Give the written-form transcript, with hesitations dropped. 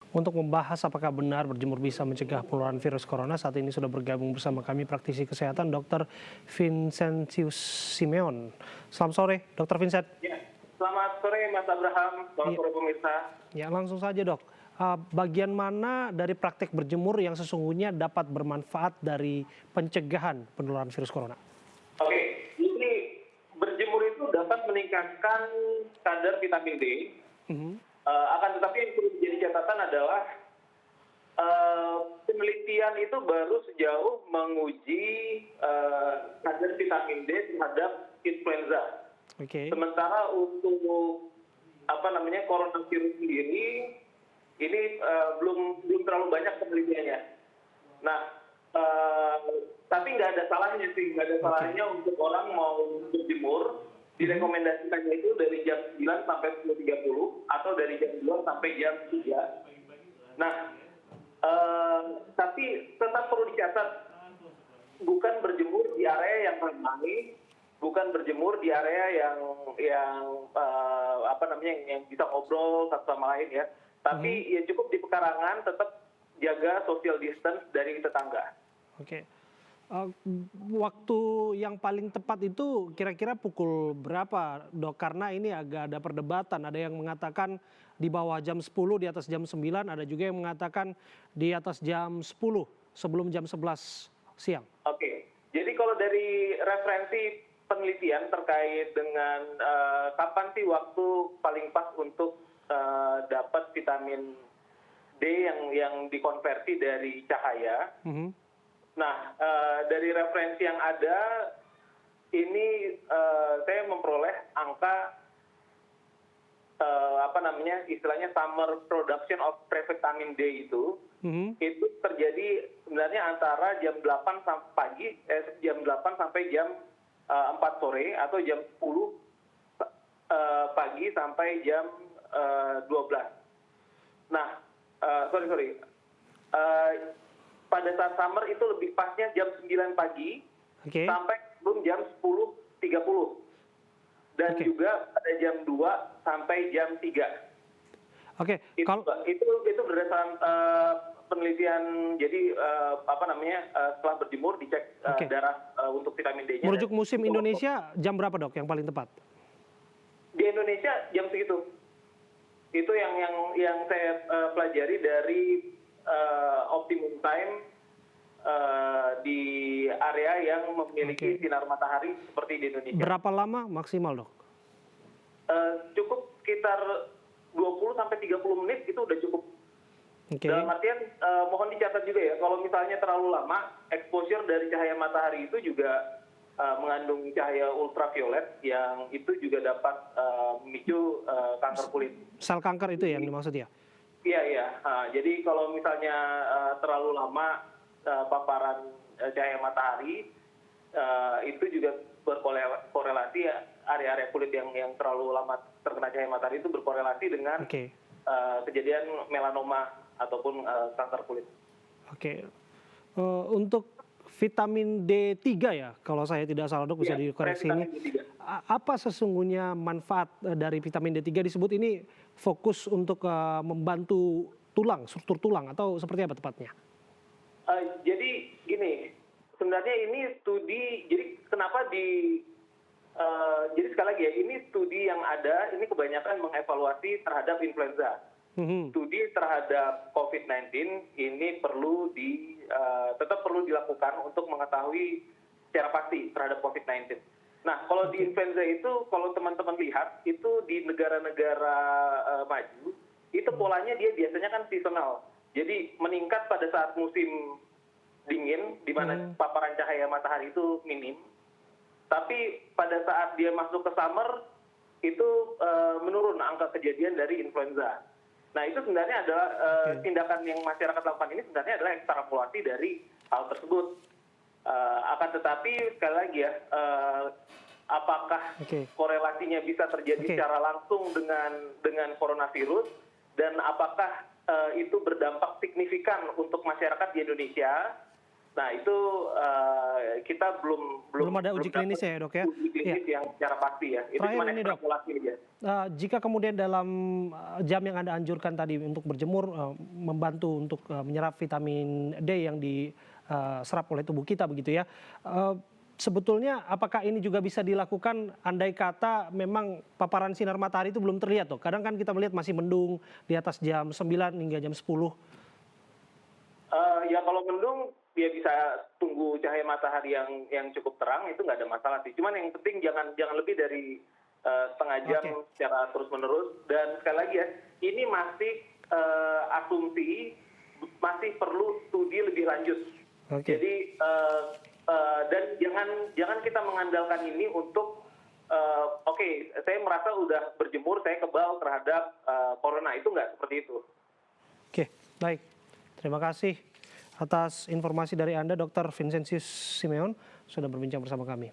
Untuk membahas apakah benar berjemur bisa mencegah penularan virus corona, saat ini sudah bergabung bersama kami praktisi kesehatan Dr. Vincentius Simeon. Selamat sore, Dr. Vincent. Ya, selamat sore Mas Abraham, selamat sore pemirsa. Ya, langsung saja dok. Bagian mana dari praktek berjemur yang sesungguhnya dapat bermanfaat dari pencegahan penularan virus corona? Oke, ini berjemur itu dapat meningkatkan kadar vitamin D. Akan tetapi yang perlu menjadi catatan adalah penelitian itu baru sejauh menguji kadar vitamin D terhadap influenza. Oke. Sementara untuk coronavirus sendiri ini belum terlalu banyak penelitiannya. Nah, tapi nggak ada salahnya sih, nggak ada salahnya untuk orang mau berjemur. Direkomendasikannya itu dari jam 9 sampai 10.30 atau dari jam 2 sampai jam 3. Nah, tapi tetap perlu dicatat, bukan berjemur di area yang ramai, bukan berjemur di area yang bisa ngobrol satu sama lain ya. Tapi ya cukup di pekarangan, tetap jaga social distance dari tetangga. Oke. Waktu yang paling tepat itu kira-kira pukul berapa, dok? Karena ini agak ada perdebatan. Ada yang mengatakan di bawah jam 10, di atas jam 9. Ada juga yang mengatakan di atas jam 10, sebelum jam 11 siang. Oke. Jadi kalau dari referensi penelitian terkait dengan kapan sih waktu paling pas untuk dapat vitamin D yang dikonversi dari cahaya. Nah, dari referensi yang ada, ini saya memperoleh angka istilahnya summer production of previtamin D itu terjadi sebenarnya antara jam 8 sampai jam 4 sore atau jam 10 pagi sampai jam 12. Nah, pada saat summer itu lebih pasnya jam 9 pagi sampai sebelum jam 10.30. Dan juga pada jam 2 sampai jam 3. Oke. Itu berdasarkan penelitian. Jadi setelah berjemur dicek darah untuk vitamin D-nya. Merujuk musim Indonesia jam berapa, dok, yang paling tepat? Di Indonesia jam segitu. Itu yang saya pelajari dari optimum time di area yang memiliki sinar matahari seperti di Indonesia. Berapa lama maksimal, dok? Cukup sekitar 20 sampai 30 menit itu udah cukup. Dalam artian mohon dicatat juga ya, kalau misalnya terlalu lama, exposure dari cahaya matahari itu juga mengandung cahaya ultraviolet yang itu juga dapat memicu kanker kulit. Sel kanker itu yang dimaksud ya? Iya. Jadi kalau misalnya terlalu lama paparan cahaya matahari, itu juga berkorelasi area-area kulit yang terlalu lama terkena cahaya matahari itu berkorelasi dengan kejadian melanoma ataupun kanker kulit. Oke. Untuk vitamin D3 ya, kalau saya tidak salah, dok, bisa dikoreksi ini. Apa sesungguhnya manfaat dari vitamin D3 disebut ini fokus untuk membantu tulang, struktur tulang, atau seperti apa tepatnya? Jadi gini, sebenarnya ini studi, jadi kenapa jadi sekali lagi ya, ini studi yang ada, ini kebanyakan mengevaluasi terhadap influenza. Studi terhadap COVID-19 ini tetap perlu dilakukan untuk mengetahui secara pasti terhadap COVID-19. Nah, kalau di influenza itu, kalau teman-teman lihat, itu di negara-negara maju, itu polanya dia biasanya kan seasonal. Jadi meningkat pada saat musim dingin, di mana paparan cahaya matahari itu minim. Tapi pada saat dia masuk ke summer, itu menurun angka kejadian dari influenza. Nah, itu sebenarnya adalah tindakan yang masyarakat lakukan ini sebenarnya adalah ekstrapolasi dari hal tersebut. Akan tetapi sekali lagi ya, apakah korelasinya bisa terjadi secara langsung dengan coronavirus, dan apakah itu berdampak signifikan untuk masyarakat di Indonesia? Nah itu kita Belum ada uji dapat klinis ya, Dok, ya? uji Iya. klinis yang secara pasti ya. Itu Terakhir cuma ini, Dok. ekstrakulasi aja. Jika kemudian dalam jam yang Anda anjurkan tadi untuk berjemur membantu untuk menyerap vitamin D yang diserap oleh tubuh kita begitu ya. Sebetulnya apakah ini juga bisa dilakukan andai kata memang paparan sinar matahari itu belum terlihat, Dok? Kadang kan kita melihat masih mendung di atas jam 9 hingga jam 10. Ya kalau mendung dia bisa tunggu cahaya matahari yang cukup terang, itu nggak ada masalah sih. Cuman yang penting jangan lebih dari setengah jam Oke. secara terus menerus. Dan sekali lagi ya, ini masih asumsi, masih perlu studi lebih lanjut. Oke. Jadi dan jangan kita mengandalkan ini untuk oke, saya merasa udah berjemur, saya kebal terhadap corona, itu nggak seperti itu. Oke, baik. Terima kasih atas informasi dari Anda, Dr. Vincentius Simeon, sudah berbincang bersama kami.